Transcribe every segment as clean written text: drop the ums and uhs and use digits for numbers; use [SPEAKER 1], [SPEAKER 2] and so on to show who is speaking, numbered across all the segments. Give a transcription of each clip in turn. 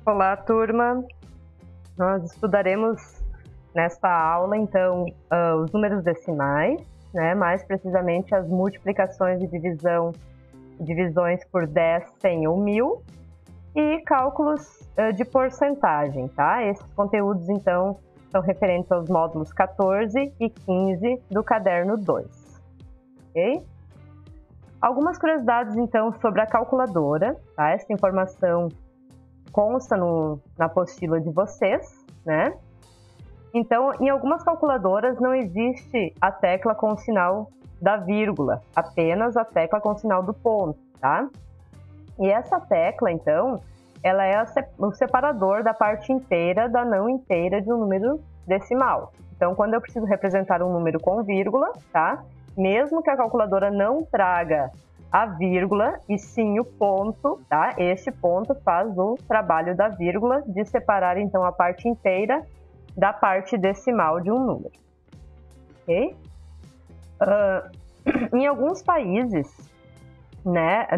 [SPEAKER 1] Olá, turma! Nós estudaremos nesta aula, então, os números decimais, né? Mais precisamente as multiplicações e divisões por 10, 100 ou 1000 e cálculos de porcentagem, tá? Esses conteúdos, então, são referentes aos módulos 14 e 15 do caderno 2, ok? Algumas curiosidades, então, sobre a calculadora, tá? Essa informação consta na apostila de vocês, né? Então, em algumas calculadoras não existe a tecla com o sinal da vírgula, apenas a tecla com o sinal do ponto, tá? E essa tecla, então, ela é o separador da parte inteira da não inteira de um número decimal. Então, quando eu preciso representar um número com vírgula, tá? Mesmo que a calculadora não traga a vírgula e sim o ponto, tá? Este ponto faz o trabalho da vírgula de separar, então, a parte inteira da parte decimal de um número, ok? Em alguns países, né,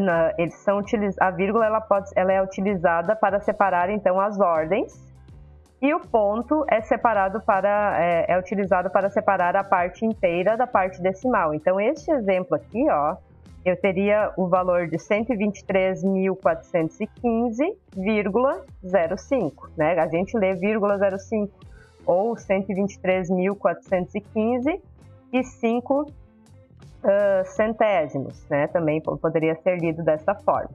[SPEAKER 1] a vírgula ela é utilizada para separar, então, as ordens, e o ponto é utilizado para separar a parte inteira da parte decimal. Então, este exemplo aqui, ó, eu teria o valor de 123.415,05, né? A gente lê vírgula 05 ou 123.415 e 5 centésimos, né? Também poderia ser lido dessa forma.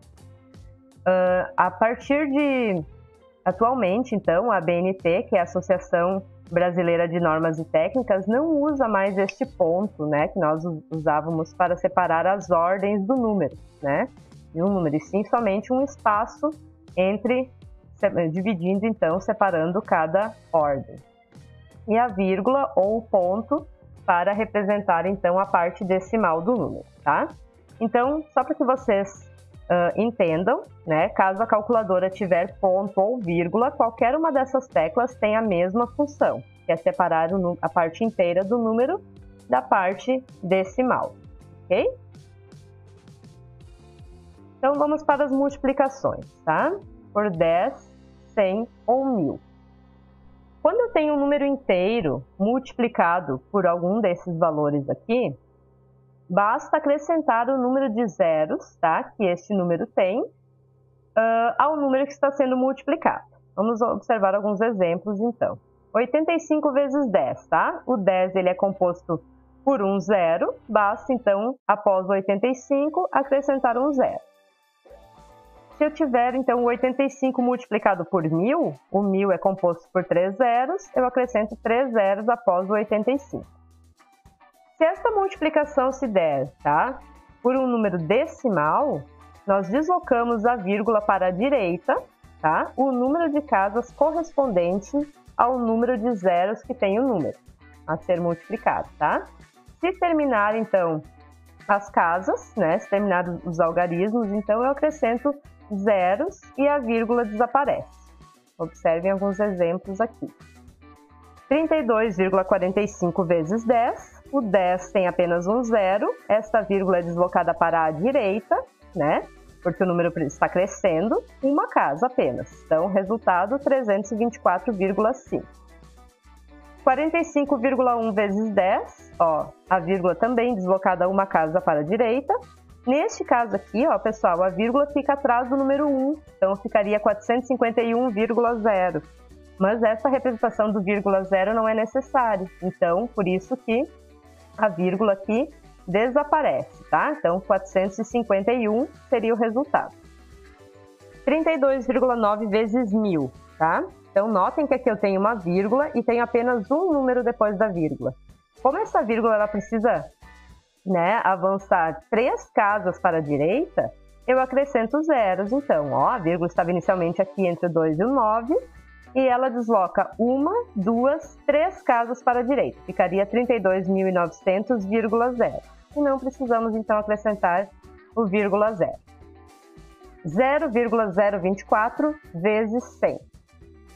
[SPEAKER 1] Atualmente, então, a ABNT, que é a Associação Brasileira de Normas e Técnicas, não usa mais este ponto, né, que nós usávamos para separar as ordens do número, né, de um número, e sim somente um espaço dividindo, então, separando cada ordem. E a vírgula ou o ponto para representar, então, a parte decimal do número, tá? Então, só para que vocês entendam, né, caso a calculadora tiver ponto ou vírgula, qualquer uma dessas teclas tem a mesma função, que é separar a parte inteira do número da parte decimal, ok? Então, vamos para as multiplicações, tá? Por 10, 100 ou 1000. Quando eu tenho um número inteiro multiplicado por algum desses valores aqui, basta acrescentar o número de zeros, tá, que este número tem, ao número que está sendo multiplicado. Vamos observar alguns exemplos, então. 85 vezes 10, tá? O 10 ele é composto por um zero, basta, então, após o 85, acrescentar um zero. Se eu tiver, então, o 85 multiplicado por 1000, o 1000 é composto por 3 zeros, eu acrescento 3 zeros após o 85. Se esta multiplicação se der, tá, por um número decimal, nós deslocamos a vírgula para a direita, tá, o número de casas correspondente ao número de zeros que tem o número a ser multiplicado, tá? Se terminar, então, as casas, né, se terminar os algarismos, então eu acrescento zeros e a vírgula desaparece. Observem alguns exemplos aqui. 32,45 vezes 10. O 10 tem apenas um zero, esta vírgula é deslocada para a direita, né? Porque o número está crescendo, uma casa apenas. Então, resultado, 324,5. 45,1 vezes 10, ó, a vírgula também deslocada uma casa para a direita. Neste caso aqui, ó, pessoal, a vírgula fica atrás do número 1, então ficaria 451,0. Mas essa representação do vírgula zero não é necessária, então, por isso que a vírgula aqui desaparece, tá? Então, 451 seria o resultado. 32,9 vezes 1000, tá? Então, notem que aqui eu tenho uma vírgula e tenho apenas um número depois da vírgula. Como essa vírgula ela precisa, né, avançar 3 casas para a direita, eu acrescento zeros. Então, ó, a vírgula estava inicialmente aqui entre o 2 e o 9, e ela desloca 1, 2, 3 casas para a direita. Ficaria 32.900,0. E não precisamos, então, acrescentar o vírgula zero. 0,024 vezes 100.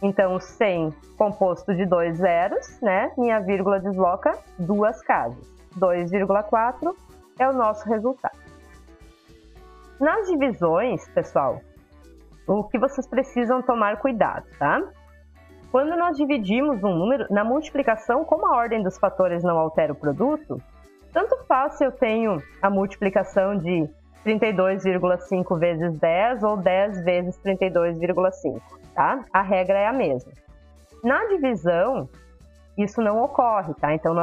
[SPEAKER 1] Então, 100 composto de 2 zeros, né? Minha vírgula desloca 2 casas. 2,4 é o nosso resultado. Nas divisões, pessoal, o que vocês precisam tomar cuidado, tá? Quando nós dividimos um número, na multiplicação, como a ordem dos fatores não altera o produto, tanto faz se eu tenho a multiplicação de 32,5 vezes 10 ou 10 vezes 32,5, tá? A regra é a mesma. Na divisão, isso não ocorre, tá? Então,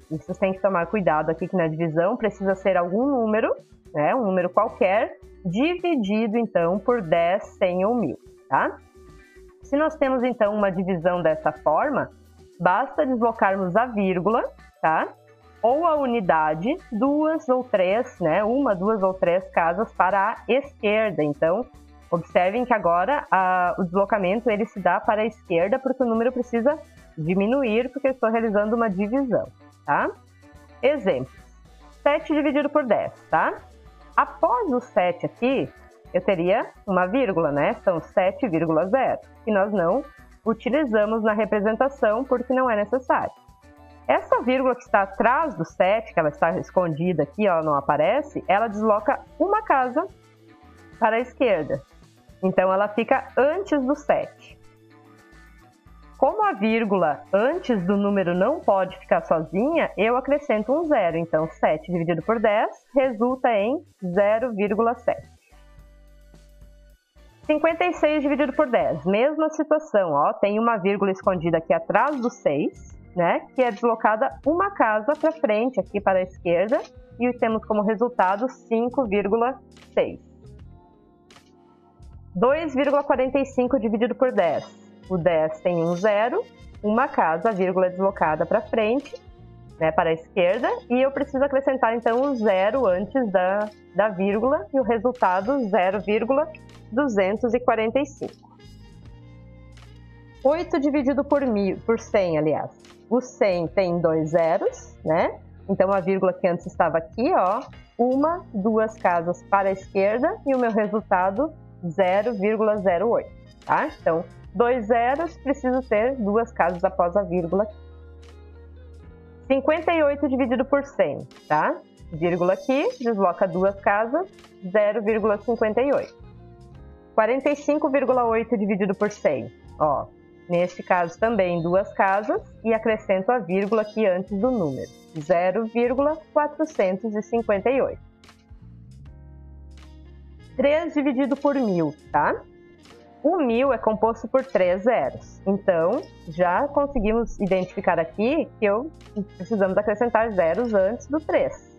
[SPEAKER 1] vocês têm que tomar cuidado aqui que na divisão precisa ser algum número, né? Um número qualquer, dividido, então, por 10, 100 ou 1000, tá? Se nós temos, então, uma divisão dessa forma, basta deslocarmos a vírgula, tá? Ou a unidade, duas ou três, né? Uma, duas ou três casas para a esquerda. Então, observem que agora o deslocamento ele se dá para a esquerda porque o número precisa diminuir porque eu estou realizando uma divisão, tá? Exemplos. 7 dividido por 10, tá? Após o 7 aqui, eu teria uma vírgula, né? São 7,0, que nós não utilizamos na representação porque não é necessário. Essa vírgula que está atrás do 7, que ela está escondida aqui, ela não aparece, ela desloca uma casa para a esquerda. Então, ela fica antes do 7. Como a vírgula antes do número não pode ficar sozinha, eu acrescento um zero. Então, 7 dividido por 10 resulta em 0,7. 56 dividido por 10, mesma situação, ó, tem uma vírgula escondida aqui atrás do 6, né, que é deslocada uma casa para frente, aqui para a esquerda, e temos como resultado 5,6. 2,45 dividido por 10. O 10 tem um zero, uma casa, a vírgula é deslocada para frente, né, para a esquerda, e eu preciso acrescentar então um zero antes da vírgula, e o resultado 0,245. 8 dividido por 100, aliás. O 100 tem dois zeros, né? Então a vírgula que antes estava aqui, ó, uma, duas casas para a esquerda, e o meu resultado 0,08, tá? Então, dois zeros, preciso ter duas casas após a vírgula aqui. 58 dividido por 100, tá? Vírgula aqui, desloca duas casas, 0,58. 45,8 dividido por 100, ó. Neste caso também duas casas e acrescento a vírgula aqui antes do número, 0,458. 3 dividido por 1000, tá? O 1000 é composto por 3 zeros, então já conseguimos identificar aqui que precisamos acrescentar zeros antes do 3.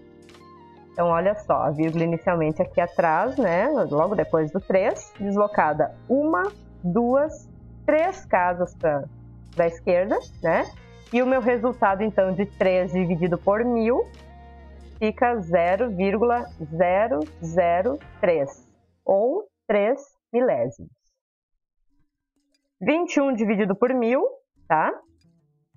[SPEAKER 1] Então, olha só, a vírgula inicialmente aqui atrás, né, logo depois do 3, deslocada uma, duas, três casas para a esquerda, né? E o meu resultado, então, de 3 dividido por 1000 fica 0,003, ou 3 milésimos. 21 dividido por 1000, tá?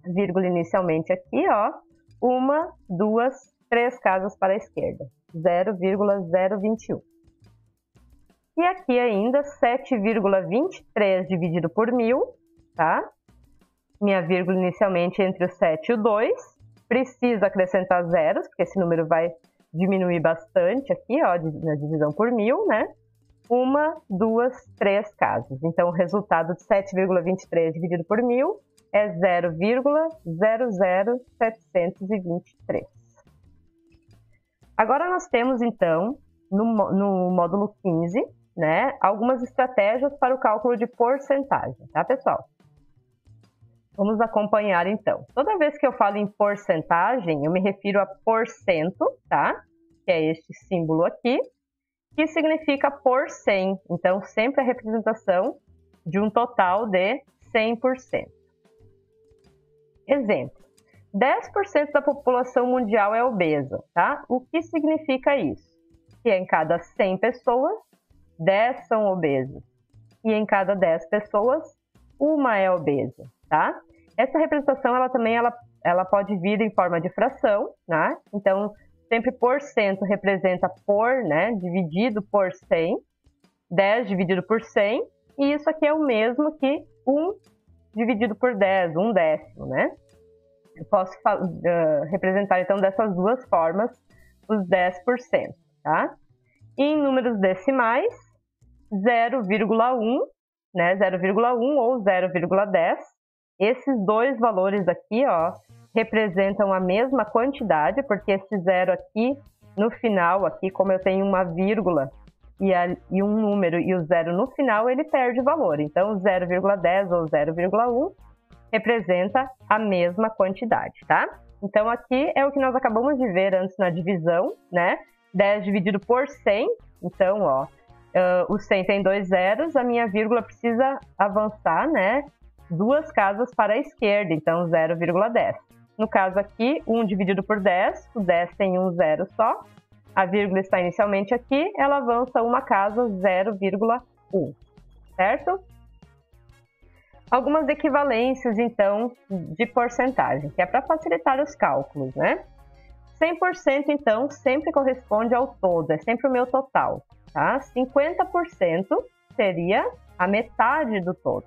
[SPEAKER 1] Vírgula inicialmente aqui, ó. Uma, duas, três casas para a esquerda, 0,021. E aqui ainda 7,23 dividido por 1000, tá? Minha vírgula inicialmente entre o 7 e o 2. Precisa acrescentar zeros, porque esse número vai diminuir bastante aqui, ó, na divisão por 1000, né? Uma, duas, três casas. Então, o resultado de 7,23 dividido por 1000 é 0,00723. Agora nós temos, então, no módulo 15, né, algumas estratégias para o cálculo de porcentagem, tá, pessoal? Vamos acompanhar, então. Toda vez que eu falo em porcentagem, eu me refiro a porcento, tá? Que é este símbolo aqui, que significa por 100. Então, sempre a representação de um total de 100%. Exemplo. 10% da população mundial é obesa, tá? O que significa isso? Que em cada 100 pessoas, 10 são obesas. E em cada 10 pessoas, uma é obesa, tá? Essa representação, ela pode vir em forma de fração, né? Então, sempre por cento representa por, né? Dividido por 100. 10 dividido por 100. E isso aqui é o mesmo que 1 dividido por 10, 1/10, né? Eu posso representar, então, dessas duas formas, os 10%, tá? E em números decimais, 0,1, né? 0,1 ou 0,10. Esses dois valores aqui, ó, representam a mesma quantidade, porque esse zero aqui, no final, aqui, como eu tenho uma vírgula e um número e o zero no final, ele perde valor. Então, 0,10 ou 0,1 representa a mesma quantidade, tá? Então, aqui é o que nós acabamos de ver antes na divisão, né? 10 dividido por 100. Então, ó, o 100 tem 2 zeros, a minha vírgula precisa avançar, né? 2 casas para a esquerda, então 0,10. No caso aqui, 1 dividido por 10, o 10 tem um zero só. A vírgula está inicialmente aqui, ela avança uma casa, 0,1, certo? Algumas equivalências, então, de porcentagem, que é para facilitar os cálculos, né? 100%, então, sempre corresponde ao todo, é sempre o meu total, tá? 50% seria a metade do todo.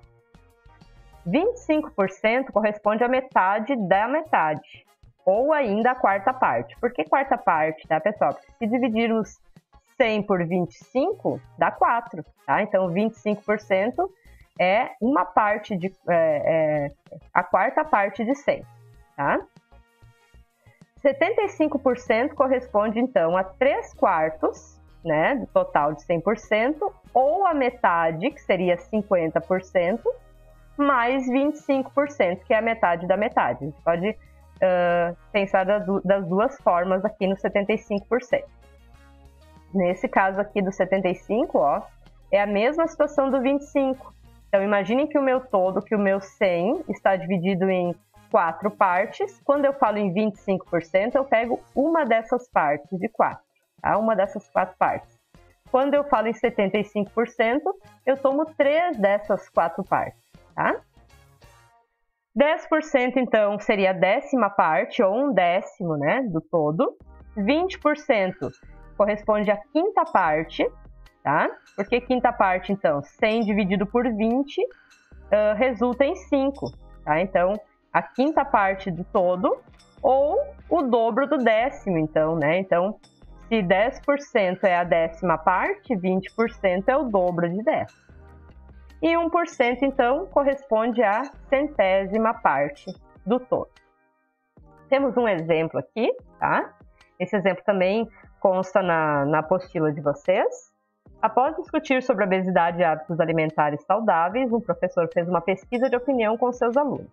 [SPEAKER 1] 25% corresponde à metade da metade, ou ainda a quarta parte. Por que quarta parte, tá, pessoal? Porque se dividirmos 100 por 25, dá 4, tá? Então, 25% é uma parte a quarta parte de 100, tá? 75% corresponde, então, a 3/4, né, do total de 100%, ou a metade, que seria 50%, mais 25%, que é a metade da metade. A gente pode pensar das duas formas aqui no 75%. Nesse caso aqui do 75, ó, é a mesma situação do 25. Então, imaginem que o meu todo, que o meu 100, está dividido em 4 partes. Quando eu falo em 25%, eu pego uma dessas partes de 4, tá? Uma dessas 4 partes. Quando eu falo em 75%, eu tomo 3 dessas 4 partes, tá? 10%, então, seria a 10ª parte, ou 1/10, né, do todo. 20% corresponde à 5ª parte, tá? Porque 5ª parte, então, 100 dividido por 20 resulta em 5, tá? Então, a 5ª parte do todo, ou o dobro do 10º, então, né? Então, se 10% é a 10ª parte, 20% é o dobro de 10. E 1%, então, corresponde à 100ª parte do todo. Temos um exemplo aqui, tá? Esse exemplo também consta na apostila de vocês. Após discutir sobre obesidade e hábitos alimentares saudáveis, um professor fez uma pesquisa de opinião com seus alunos.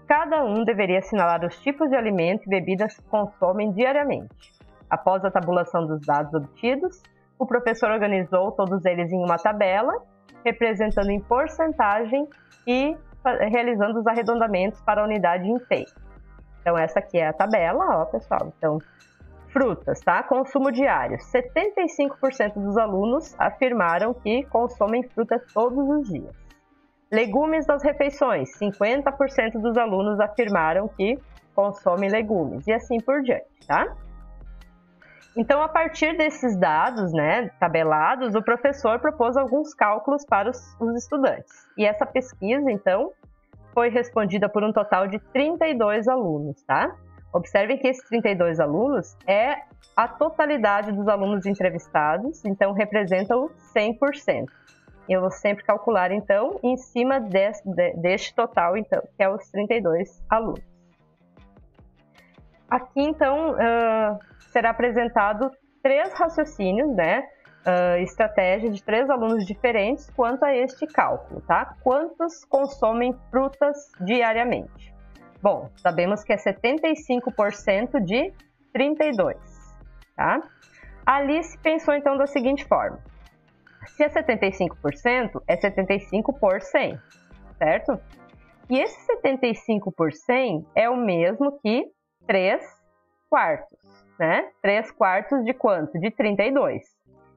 [SPEAKER 1] Cada um deveria assinalar os tipos de alimento e bebidas que consomem diariamente. Após a tabulação dos dados obtidos, o professor organizou todos eles em uma tabela, representando em porcentagem e realizando os arredondamentos para a unidade inteira. Então, essa aqui é a tabela, ó, pessoal. Então, frutas, tá? Consumo diário. 75% dos alunos afirmaram que consomem frutas todos os dias. Legumes das refeições. 50% dos alunos afirmaram que consomem legumes. E assim por diante, tá? Então, a partir desses dados, né, tabelados, o professor propôs alguns cálculos para os estudantes. E essa pesquisa, então, foi respondida por um total de 32 alunos, tá? Observem que esses 32 alunos é a totalidade dos alunos entrevistados, então representam 100%. Eu vou sempre calcular, então, em cima deste total, então, que é os 32 alunos. Aqui, então, será apresentado 3 raciocínios, né? Estratégia de 3 alunos diferentes quanto a este cálculo, tá? Quantos consomem frutas diariamente? Bom, sabemos que é 75% de 32, tá? A Alice pensou, então, da seguinte forma. Se é 75%, é 75 por 100, certo? E esse 75 por 100 é o mesmo que 3/4, né? 3/4 de quanto? De 32.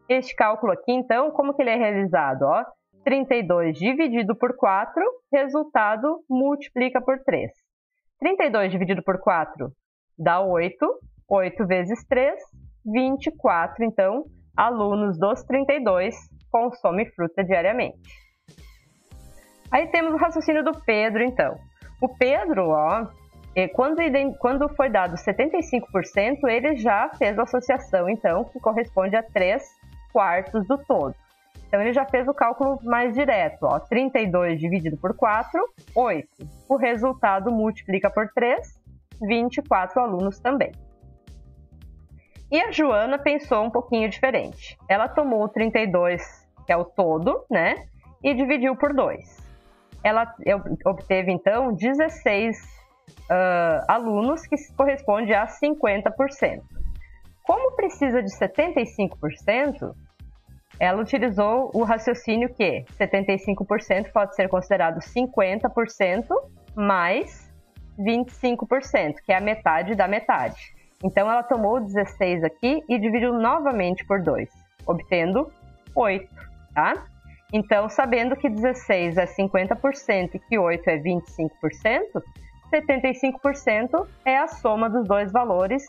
[SPEAKER 1] Este cálculo aqui, então, como que ele é realizado? Ó, 32 dividido por 4, resultado multiplica por 3. 32 dividido por 4 dá 8, 8 vezes 3, 24. Então, alunos dos 32 consomem fruta diariamente. Aí temos o raciocínio do Pedro, então. O Pedro, ó, quando foi dado 75%, ele já fez a associação, então, que corresponde a 3/4 do todo. Então, ele já fez o cálculo mais direto. Ó, 32 dividido por 4, 8. O resultado multiplica por 3, 24 alunos também. E a Joana pensou um pouquinho diferente. Ela tomou o 32, que é o todo, né? E dividiu por 2. Ela obteve, então, 16 alunos, que corresponde a 50%. Como precisa de 75%, ela utilizou o raciocínio que 75% pode ser considerado 50% mais 25%, que é a metade da metade. Então, ela tomou 16 aqui e dividiu novamente por 2, obtendo 8, tá? Então, sabendo que 16 é 50% e que 8 é 25%, 75% é a soma dos dois valores,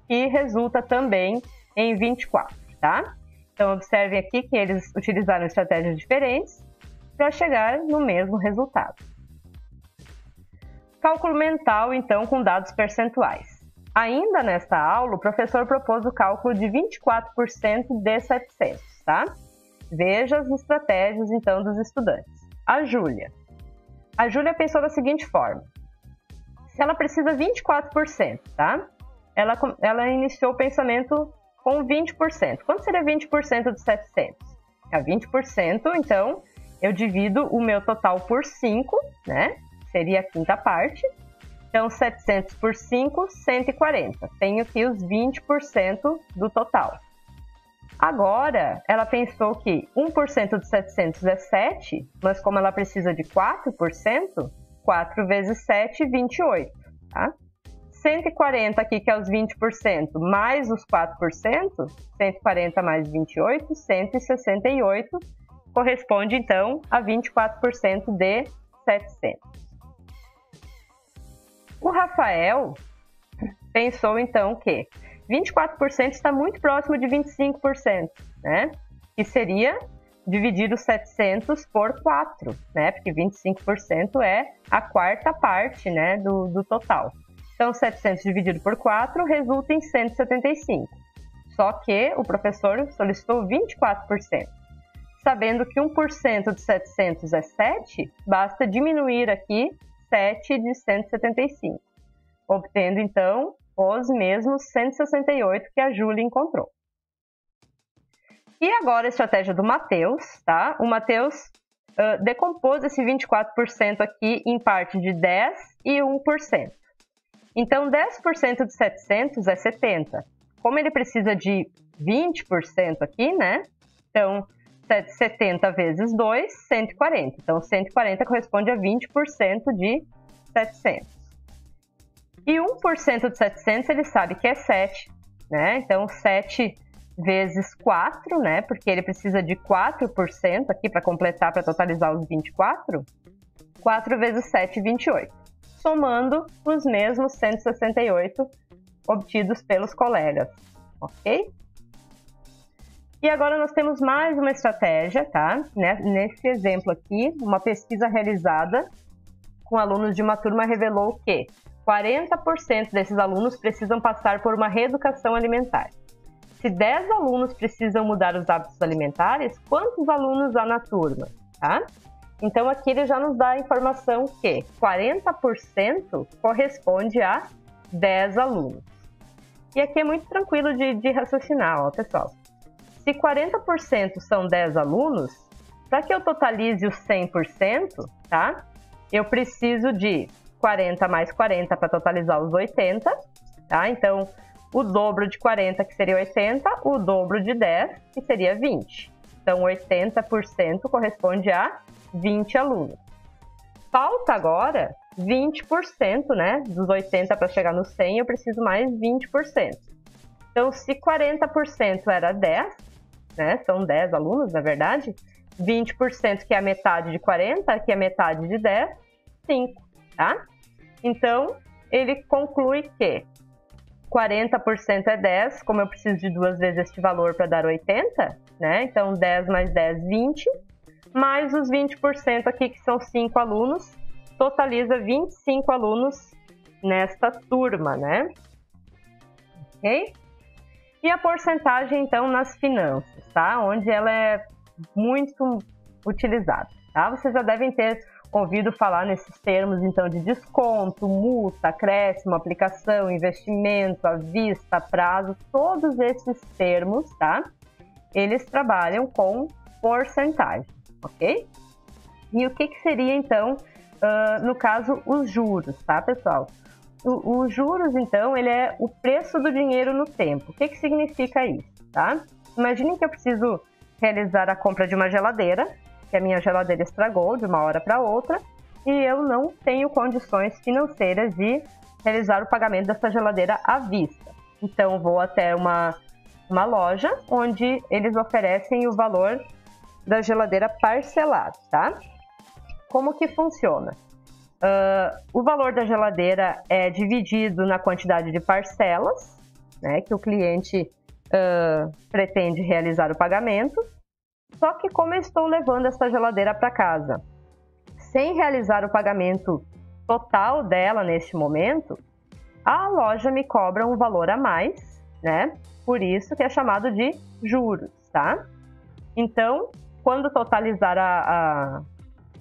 [SPEAKER 1] que resulta também em 24, tá? Então, observem aqui que eles utilizaram estratégias diferentes para chegar no mesmo resultado. Cálculo mental, então, com dados percentuais. Ainda nesta aula, o professor propôs o cálculo de 24% de 700, tá? Veja as estratégias, então, dos estudantes. A Júlia pensou da seguinte forma. Se ela precisa 24%, tá? Ela iniciou o pensamento com 20%. Quanto seria 20% de 700? É 20%, então, eu divido o meu total por 5, né? Seria a quinta parte. Então, 700 por 5, 140. Tenho aqui os 20% do total. Agora, ela pensou que 1% de 700 é 7, mas como ela precisa de 4%, 4 vezes 7, 28, tá? 140 aqui, que é os 20%, mais os 4%, 140 mais 28, 168, corresponde, então, a 24% de 700. O Rafael pensou, então, que 24% está muito próximo de 25%, né? Que seria dividir os 700 por 4, né? Porque 25% é a quarta parte, né, do total. Então, 700 dividido por 4 resulta em 175. Só que o professor solicitou 24%. Sabendo que 1% de 700 é 7, basta diminuir aqui 7 de 175, obtendo, então, os mesmos 168 que a Júlia encontrou. E agora a estratégia do Matheus, tá? O Matheus decompôs esse 24% aqui em parte de 10 e 1%. Então, 10% de 700 é 70. Como ele precisa de 20% aqui, né? Então, 70 vezes 2, 140. Então, 140 corresponde a 20% de 700. E 1% de 700 ele sabe que é 7, né? Então, 7 vezes 4, né? Porque ele precisa de 4% aqui para completar, para totalizar os 24. 4 vezes 7, 28. Somando os mesmos 168 obtidos pelos colegas, ok? E agora nós temos mais uma estratégia, tá? Nesse exemplo aqui, uma pesquisa realizada com alunos de uma turma revelou que 40% desses alunos precisam passar por uma reeducação alimentar. Se 10 alunos precisam mudar os hábitos alimentares, quantos alunos há na turma, tá? Então, aqui ele já nos dá a informação que 40% corresponde a 10 alunos. E aqui é muito tranquilo de raciocinar, ó, pessoal. Se 40% são 10 alunos, para que eu totalize os 100%, tá? Eu preciso de 40 mais 40 para totalizar os 80, tá? Então, o dobro de 40, que seria 80, o dobro de 10, que seria 20. Então, 80% corresponde a 20 alunos. Falta agora 20%, né? Dos 80 para chegar no 100, eu preciso mais 20%. Então, se 40% era 10, né? São 10 alunos, na verdade. 20%, que é a metade de 40, que é a metade de 10, 5, tá? Então, ele conclui que 40% é 10, como eu preciso de 2 vezes este valor para dar 80, né? Então, 10 mais 10, 20, mais os 20% aqui, que são 5 alunos, totaliza 25 alunos nesta turma, né? Ok? E a porcentagem, então, nas finanças, tá? Onde ela é muito utilizado, tá? Vocês já devem ter ouvido falar nesses termos, então, de desconto, multa, acréscimo, aplicação, investimento, à vista, prazo, todos esses termos, tá? Eles trabalham com porcentagem, ok? E o que seria, então, no caso, os juros, tá, pessoal? Os juros, então, ele é o preço do dinheiro no tempo. O que significa isso, tá? Imaginem que eu preciso realizar a compra de uma geladeira, que a minha geladeira estragou de uma hora para outra, e eu não tenho condições financeiras de realizar o pagamento dessa geladeira à vista. Então, vou até uma loja onde eles oferecem o valor da geladeira parcelado, tá? Como que funciona? O valor da geladeira é dividido na quantidade de parcelas, né, que o cliente pretende realizar o pagamento. Só que como eu estou levando essa geladeira para casa sem realizar o pagamento total dela neste momento, a loja me cobra um valor a mais, né? Por isso que é chamado de juros, tá? Então, quando totalizar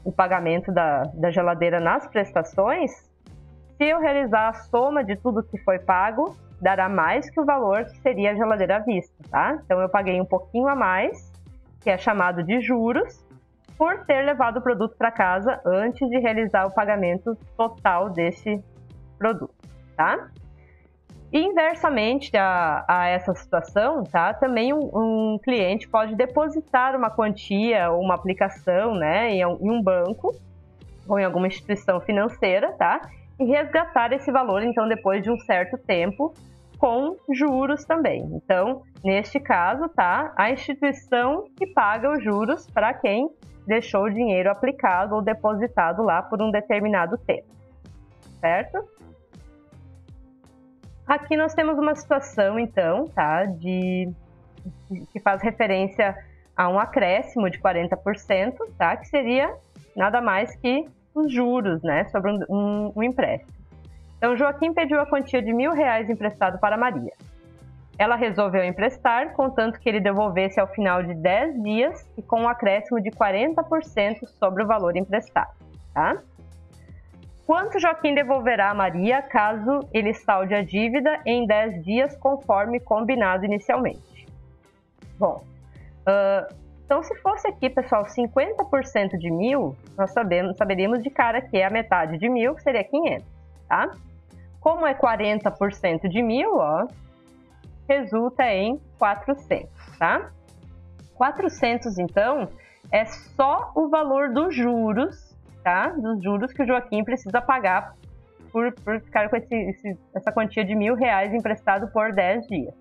[SPEAKER 1] o pagamento da geladeira nas prestações, se eu realizar a soma de tudo que foi pago, dará mais que o valor que seria a geladeira à vista, tá? Então, eu paguei um pouquinho a mais, que é chamado de juros, por ter levado o produto para casa antes de realizar o pagamento total desse produto, tá? E inversamente a essa situação, tá? Também um cliente pode depositar uma quantia ou uma aplicação, né, em um banco ou em alguma instituição financeira, tá? E resgatar esse valor, então, depois de um certo tempo, com juros também. Então, neste caso, tá? A instituição que paga os juros para quem deixou o dinheiro aplicado ou depositado lá por um determinado tempo, certo? Aqui nós temos uma situação, então, tá? Que faz referência a um acréscimo de 40%, tá? Que seria nada mais que os juros, né? Sobre um empréstimo. Então, Joaquim pediu a quantia de R$1.000 emprestado para Maria. Ela resolveu emprestar, contanto que ele devolvesse ao final de 10 dias e com um acréscimo de 40% sobre o valor emprestado, tá? Quanto Joaquim devolverá a Maria caso ele salde a dívida em 10 dias, conforme combinado inicialmente? Bom, então se fosse aqui, pessoal, 50% de 1.000, nós saberíamos de cara que é a metade de 1.000, que seria 500, tá? Como é 40% de 1.000, ó, resulta em 400, tá? 400, então, é só o valor dos juros, tá? Dos juros que o Joaquim precisa pagar por ficar com essa quantia de R$1.000 emprestado por 10 dias.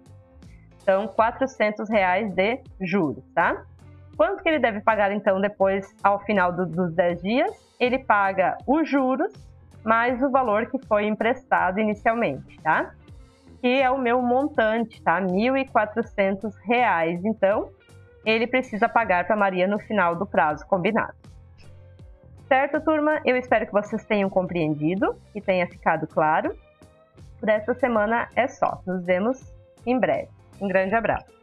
[SPEAKER 1] Então, R$400 de juros, tá? Quanto que ele deve pagar, então, depois, ao final dos 10 dias? Ele paga os juros mais o valor que foi emprestado inicialmente, tá? Que é o meu montante, tá? R$1.400. Então, ele precisa pagar para Maria no final do prazo combinado. Certo, turma? Eu espero que vocês tenham compreendido e tenha ficado claro. Por essa semana é só. Nos vemos em breve. Um grande abraço.